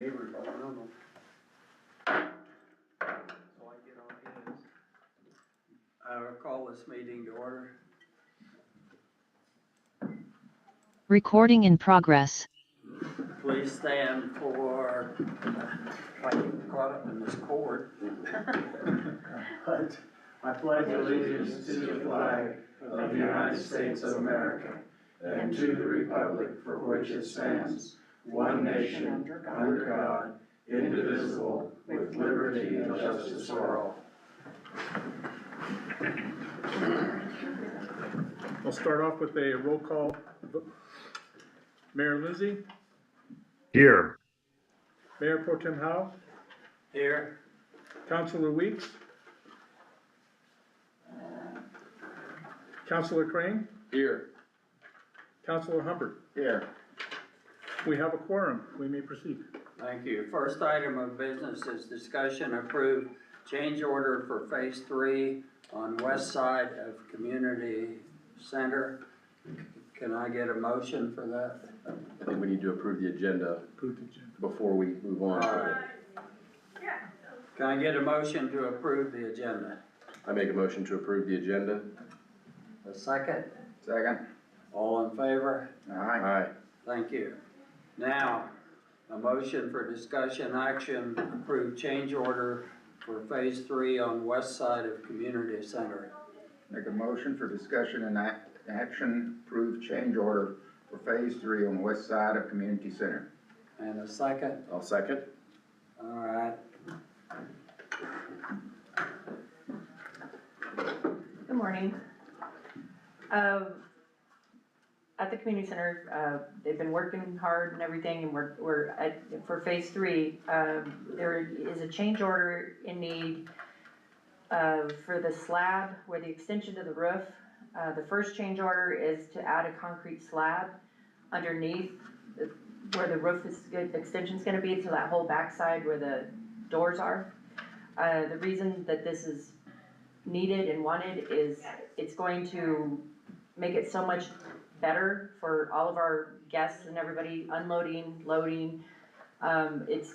Neighbors, I don't know. So I get on his. I will call this meeting to order. Recording in progress. Please stand for, I get caught up in this cord. I pledge allegiance to the flag of the United States of America and to the republic for which it stands, one nation, under God, indivisible, with liberty and justice for all. I'll start off with a roll call. Mayor Lindsay, Here. Mayor Pro Tem Howe, Here. Councilor Weeks, Councilor Crane, Here. Councilor Humbert. Here. We have a quorum. We may proceed. Thank you. First item of business is discussion approve change order for phase 3 on west side of community center. Can I get a motion for that? I think we need to approve the agenda Approved agenda. before we move on. All right. Can I get a motion to approve the agenda? I make a motion to approve the agenda. A second? Second. All in favor? Aye. Thank you. Now, a motion for discussion action, approve change order for phase 3 on west side of community center. Make a motion for discussion and action, approve change order for phase 3 on the west side of community center. And a second? I'll second. All right. Good morning. At the community center, they've been working hard and everything, and for phase 3, there is a change order in need for the slab where the extension to the roof. The first change order is to add a concrete slab underneath where the roof extension's gonna be, to that whole backside where the doors are. The reason that this is needed and wanted is it's going to make it so much better for all of our guests and everybody unloading, loading. It's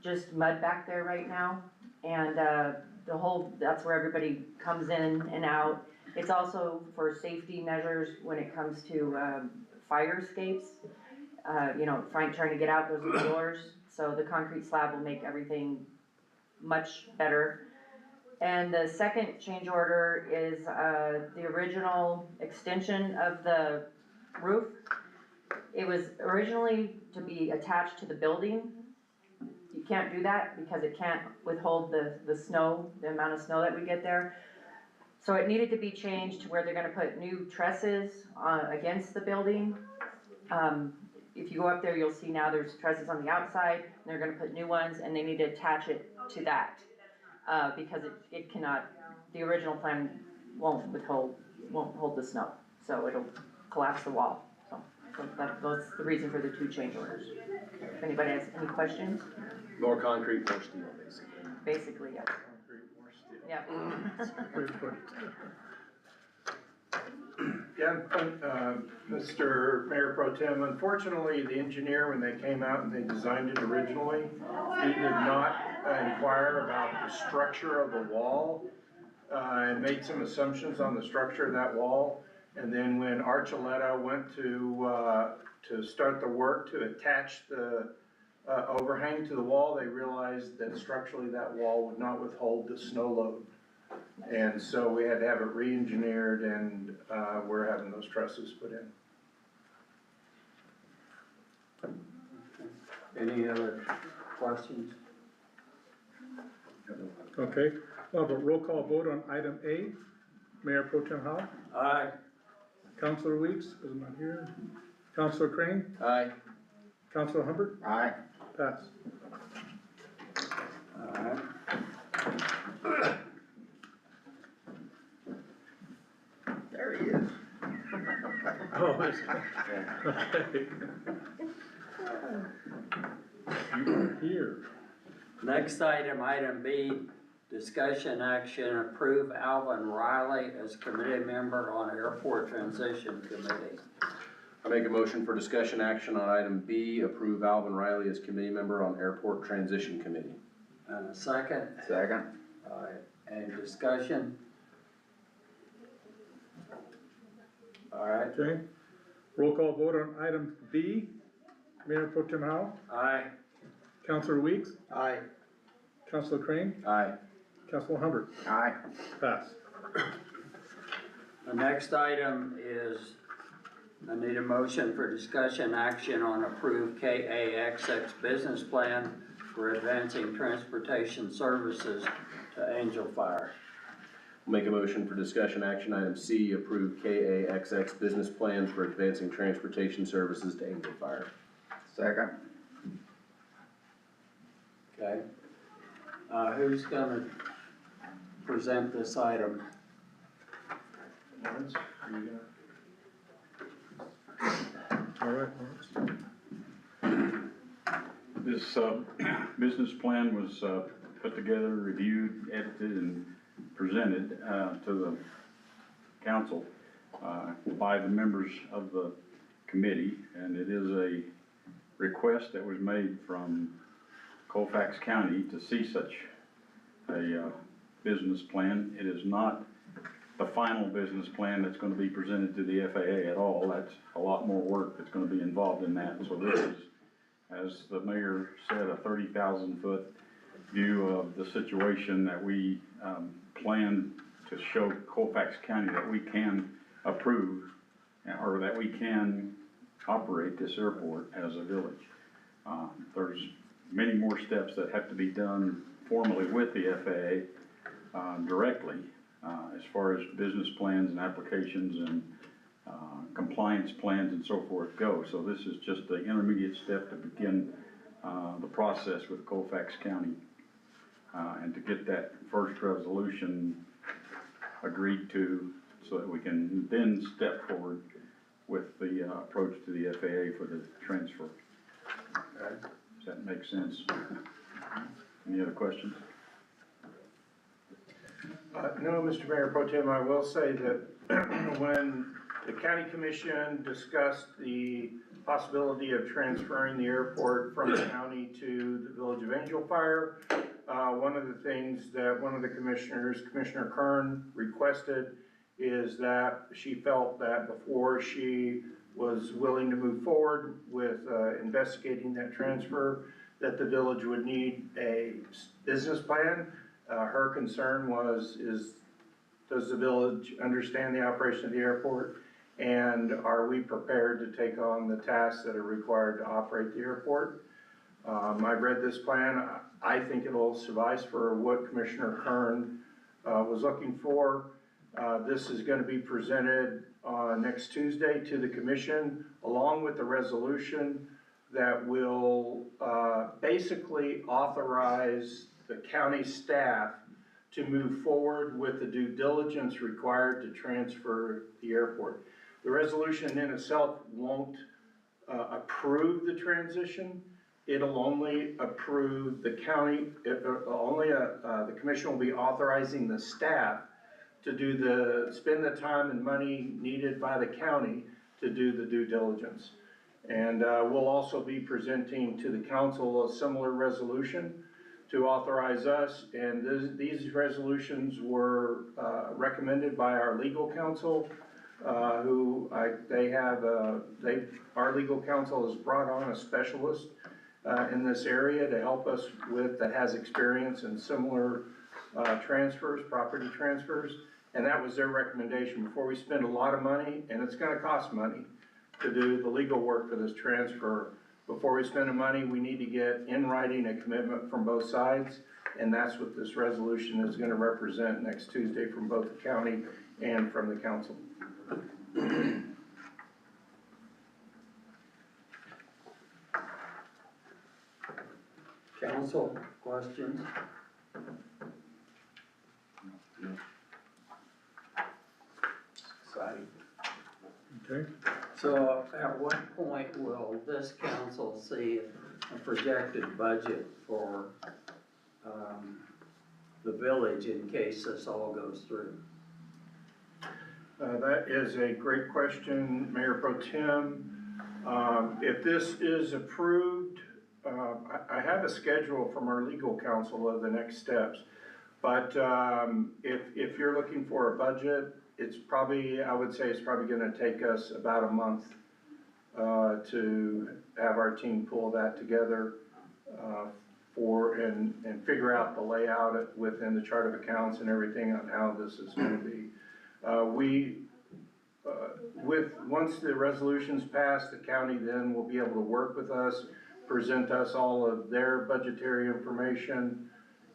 just mud back there right now, and that's where everybody comes in and out. It's also for safety measures when it comes to fire escapes. Trying to get out those doors. So the concrete slab will make everything much better. And the second change order is the original extension of the roof. It was originally to be attached to the building. You can't do that because it can't withhold the snow, the amount of snow that we get there. So it needed to be changed to where they're gonna put new trusses against the building. If you go up there, you'll see now there's trusses on the outside, and they're gonna put new ones, and they need to attach it to that. Because it cannot, the original plan won't hold the snow, so it'll collapse the wall. So that's the reason for the 2 change orders. If anybody has any questions? More concrete, more steel, basically. Basically, yes. Yeah. Yeah, Mr. Mayor Pro Tem, unfortunately, the engineer, when they came out and they designed it originally, he did not inquire about the structure of the wall and made some assumptions on the structure of that wall. And then when Archuleta went to start the work to attach the overhang to the wall, they realized that structurally that wall would not withhold the snow load. And so we had to have it re-engineered, and we're having those trusses put in. Any other questions? Okay, we'll have a roll call vote on item A. Mayor Pro Tem Howe, Aye. Councilor Weeks is not here. Councilor Crane, Aye. Councilor Humbert, Aye. pass. All right. There he is. Oh, okay. You are here. Next item B, discussion action, approve Alvin Riley as committee member on Airport Transition Committee. I make a motion for discussion action on item B, approve Alvin Riley as committee member on Airport Transition Committee. And a second, Second. all right, any discussion? All right, Okay. Roll call vote on item B. Mayor Pro Tem Howell, aye, Councilor Weeks, Aye. Councilor Crane, Aye. Councilor Hubbard. Aye. Pass. the next item is, I need a motion for discussion action on approved KAXX business plan for advancing transportation services to Angel Fire. Make a motion for discussion action item C, approve KAXX business plan for advancing transportation services to Angel Fire. Second. Okay, who's gonna present this item? Lawrence, are you gonna? All right, Lawrence. This business plan was put together, reviewed, edited, and presented to the council by the members of the committee, and it is a request that was made from Colfax County to see such a business plan. It is not the final business plan that's going to be presented to the FAA at all. That's a lot more work that's going to be involved in that. So this is, as the mayor said, a 30,000-foot view of the situation that we plan to show Colfax County that we can approve or that we can operate this airport as a village. There's many more steps that have to be done formally with the FAA directly as far as business plans and applications and compliance plans and so forth go. So this is just the intermediate step to begin the process with Colfax County and to get that first resolution agreed to so that we can then step forward with the approach to the FAA for the transfer. Okay. Does that make sense? Any other questions? No, Mr. Mayor Pro Tem, I will say that when the county commission discussed the possibility of transferring the airport from the county to the village of Angel Fire, one of the things that one of the commissioners, Commissioner Kern, requested is that she felt that before she was willing to move forward with investigating that transfer, that the village would need a business plan. Her concern was, does the village understand the operation of the airport? And are we prepared to take on the tasks that are required to operate the airport? I've read this plan. I think it'll suffice for what Commissioner Kern was looking for. This is going to be presented next Tuesday to the commission, along with the resolution that will basically authorize the county staff to move forward with the due diligence required to transfer the airport. The resolution in itself won't approve the transition. It'll only approve the county, the commission will be authorizing the staff to spend the time and money needed by the county to do the due diligence. And we'll also be presenting to the council a similar resolution to authorize us, and these resolutions were recommended by our legal counsel, our legal counsel has brought on a specialist in this area to help us with, that has experience in similar transfers, property transfers, and that was their recommendation. Before we spend a lot of money, and it's gonna cost money to do the legal work for this transfer, before we spend the money, we need to get in writing a commitment from both sides, and that's what this resolution is gonna represent next Tuesday from both the county and from the council. Council, questions? Exciting. Okay. So at what point will this council see a projected budget for the village in case this all goes through? That is a great question, Mayor Pro Tem. If this is approved, I have a schedule from our legal counsel of the next steps. But, if you're looking for a budget, it's probably, I would say it's probably gonna take us about a month, to have our team pull that together, and figure out the layout within the chart of accounts and everything on how this is gonna be. Once the resolution's passed, the county then will be able to work with us, present us all of their budgetary information,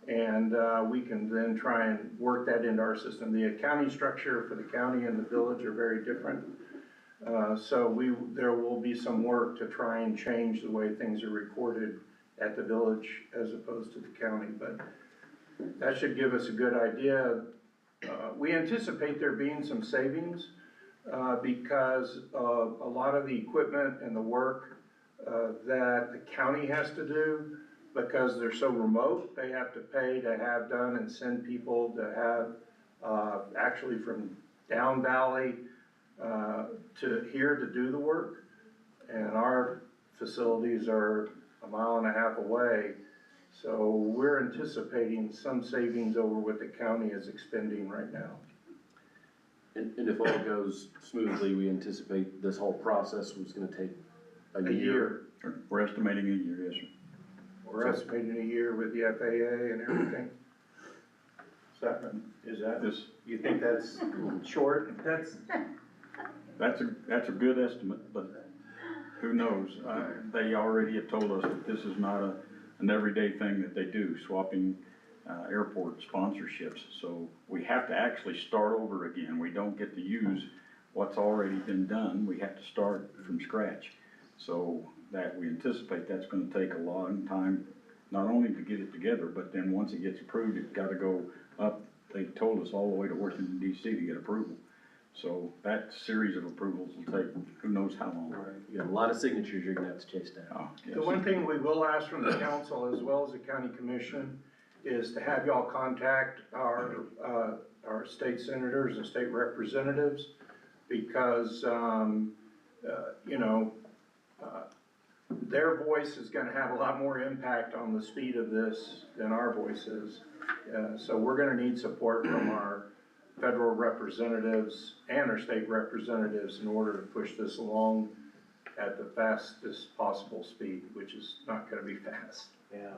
and, we can then try and work that into our system. The accounting structure for the county and the village are very different. So there will be some work to try and change the way things are recorded at the village as opposed to the county, but that should give us a good idea. We anticipate there being some savings, because of a lot of the equipment and the work, that the county has to do, because they're so remote, they have to pay to have done and send people to have, actually from down valley, to here to do the work. And our facilities are 1.5 miles away. So we're anticipating some savings over what the county is expending right now. And if all goes smoothly, we anticipate this whole process was gonna take a A year. We're estimating a year, yes, sir. We're estimating a year with the FAA and everything. Is that, This, you think that's short? that's a good estimate, but who knows? They already have told us that this is not an everyday thing that they do, swapping airport sponsorships. So we have to actually start over again. We don't get to use what's already been done. We have to start from scratch. So that we anticipate that's gonna take a long time, not only to get it together, but then once it gets approved, it's gotta go up. They told us all the way to Washington DC to get approval. So that series of approvals will take who knows how long. You got a lot of signatures you're gonna have to chase down. Oh, yes. The one thing we will ask from the council as well as the county commission is to have y'all contact our state senators and state representatives, because, you know, their voice is gonna have a lot more impact on the speed of this than our voice is. So we're gonna need support from our federal representatives and our state representatives in order to push this along at the fastest possible speed, which is not gonna be fast. Yeah,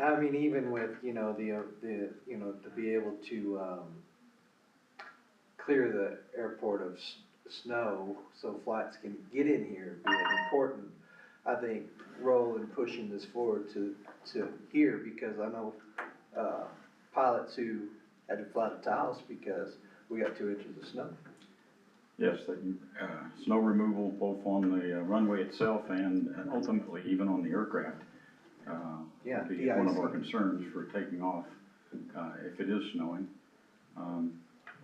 I mean, even with, you know, to be able to, clear the airport of snow so flights can get in here, be an important, I think, role in pushing this forward to here, because I know, pilots who had to fly to Taos because we got 2 inches of snow. Yes, snow removal both on the runway itself and ultimately even on the aircraft. Yeah, Be one of our concerns for taking off, if it is snowing.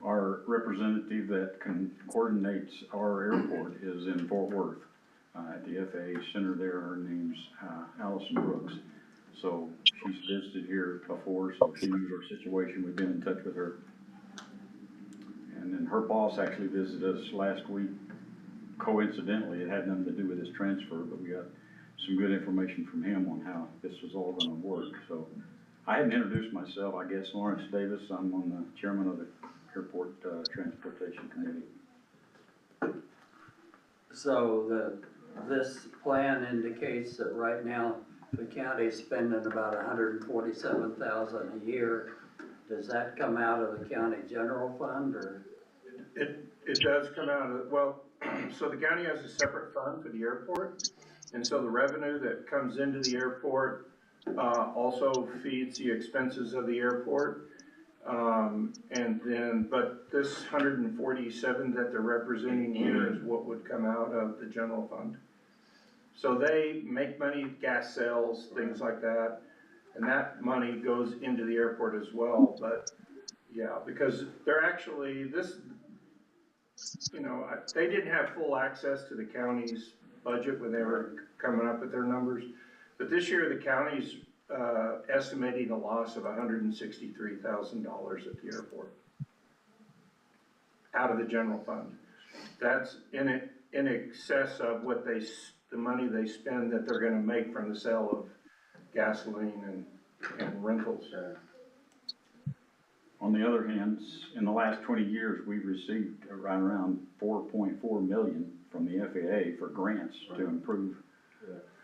Our representative that coordinates our airport is in Fort Worth, at the FAA Center there. Her name's Allison Brooks. So she's visited here before, so she knows our situation. We've been in touch with her. And then her boss actually visited us last week. Coincidentally, it had nothing to do with his transfer, but we got some good information from him on how this was all gonna work. So I hadn't introduced myself. I guess Lawrence Davis. I'm on the chairman of the Airport Transportation Committee. So this plan indicates that right now the county is spending about $147,000 a year. Does that come out of the county general fund, or? It does come out of, well, so the county has a separate fund for the airport, and so the revenue that comes into the airport, also feeds the expenses of the airport. And then, but this 147 that they're representing here is what would come out of the general fund. So they make money, gas sales, things like that, and that money goes into the airport as well. But yeah, because they're actually, you know, they didn't have full access to the county's budget when they were coming up with their numbers. But this year, the county's estimating a loss of $163,000 at the airport out of the general fund. That's in it. in excess of what the money they spend that they're gonna make from the sale of gasoline and rentals. On the other hand, in the last 20 years, we've received right around 4.4 million from the FAA for grants to improve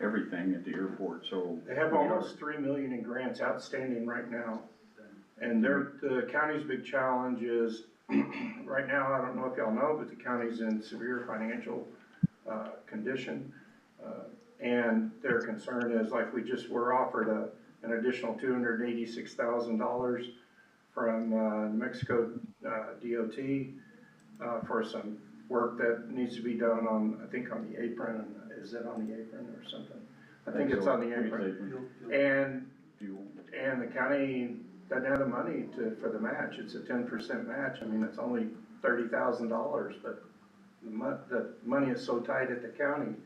everything at the airport, so. They have almost 3 million in grants outstanding right now. And the county's big challenge is, right now, I don't know if y'all know, but the county's in severe financial, condition. And their concern is, like, we just were offered an additional $286,000 from, New Mexico, DOT, for some work that needs to be done on, I think on the apron. Is it on the apron or something? I think it's on the apron. And the county doesn't have the money for the match. It's a 10% match. I mean, it's only $30,000, but the money is so tight at the county.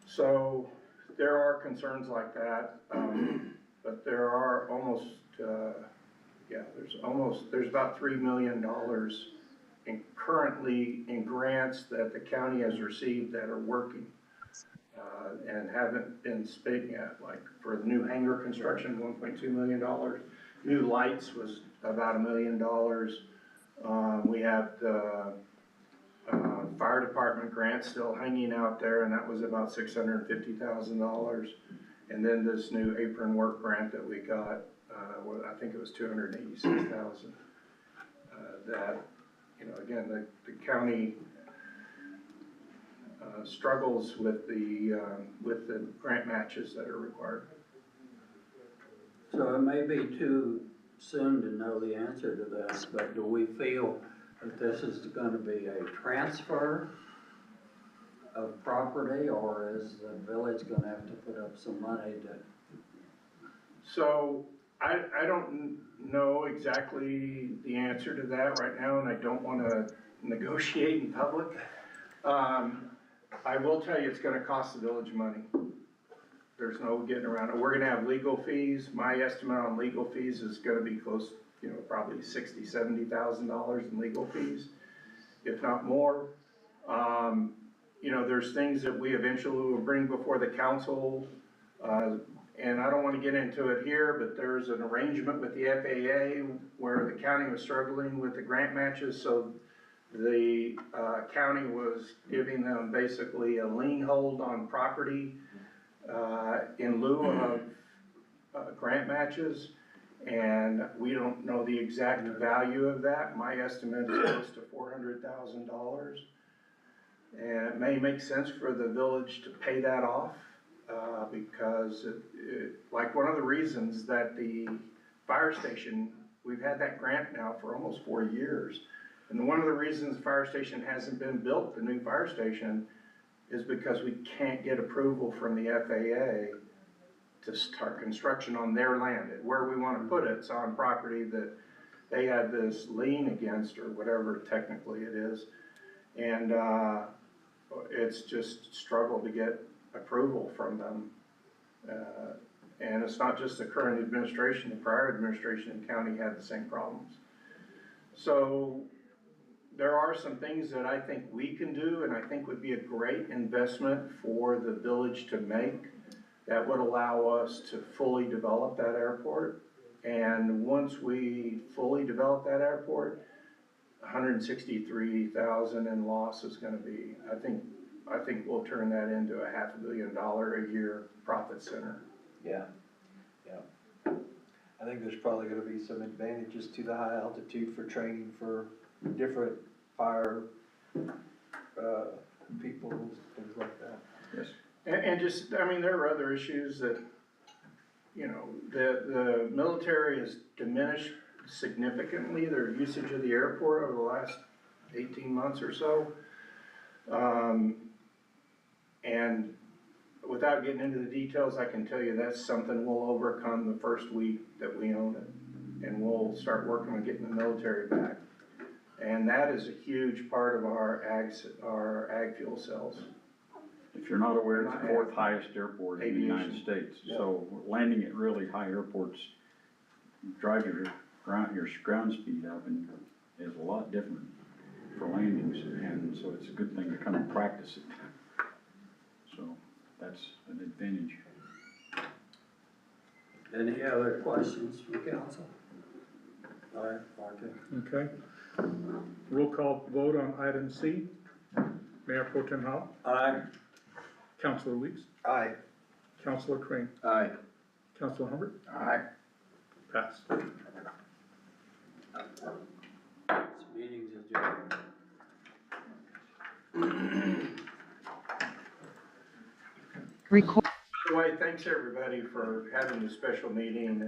So there are concerns like that, but there are almost, there's about $3 million currently in grants that the county has received that are working, and haven't been spent yet, like for the new hangar construction, $1.2 million. New lights was about $1 million. We have the fire department grant still hanging out there, and that was about $650,000. And then this new apron work grant that we got, I think it was $286,000. That, you know, again, the county struggles with the grant matches that are required. So it may be too soon to know the answer to this, but do we feel that this is gonna be a transfer of property, or is the village gonna have to put up some money to? So I don't know exactly the answer to that right now, and I don't wanna negotiate in public. I will tell you, it's gonna cost the village money. There's no getting around it. We're gonna have legal fees. My estimate on legal fees is gonna be close, you know, probably $60,000, $70,000 in legal fees, if not more. You know, there's things that we eventually will bring before the council, and I don't wanna get into it here, but there's an arrangement with the FAA where the county was struggling with the grant matches, so the county was giving them basically a lien hold on property in lieu of grant matches, and we don't know the exact value of that. My estimate is close to $400,000, and it may make sense for the village to pay that off, because like one of the reasons that the fire station, we've had that grant now for almost 4 years. And one of the reasons the fire station hasn't been built, the new fire station, is because we can't get approval from the FAA to start construction on their land. Where we want to put it's on property that they had this lien against, or whatever technically it is. And it's just struggled to get approval from them. And it's not just the current administration, the prior administration in the county had the same problems. So there are some things that I think we can do, and I think would be a great investment for the village to make, that would allow us to fully develop that airport. And once we fully develop that airport, 163,000 in loss is gonna be, I think we'll turn that into a $500 million a year profit center. Yeah. I think there's probably gonna be some advantages to the high altitude for training for different fire, people, things like that. Yes. And just, I mean, there are other issues that, you know, the military has diminished significantly their usage of the airport over the last 18 months or so. And without getting into the details, I can tell you that's something we'll overcome the first week that we own it. And we'll start working on getting the military back. And that is a huge part of our ag fuel cells. If you're not aware, it's the fourth highest airport in the United Aviation. States. Yeah. So landing at really high airports drive your ground speed up, and is a lot different. for landings, and so it's a good thing to come and practice it. So that's an advantage. Any other questions from council? All right, Parker. Okay. Roll call vote on item C. Mayor Pro Tem Howell, Aye. Councilor Weeks, Aye. Councilor Crane, Aye. Councilor Humbert, Aye. pass. This meeting's adjourned. Record. By the way, thanks everybody for having this special meeting.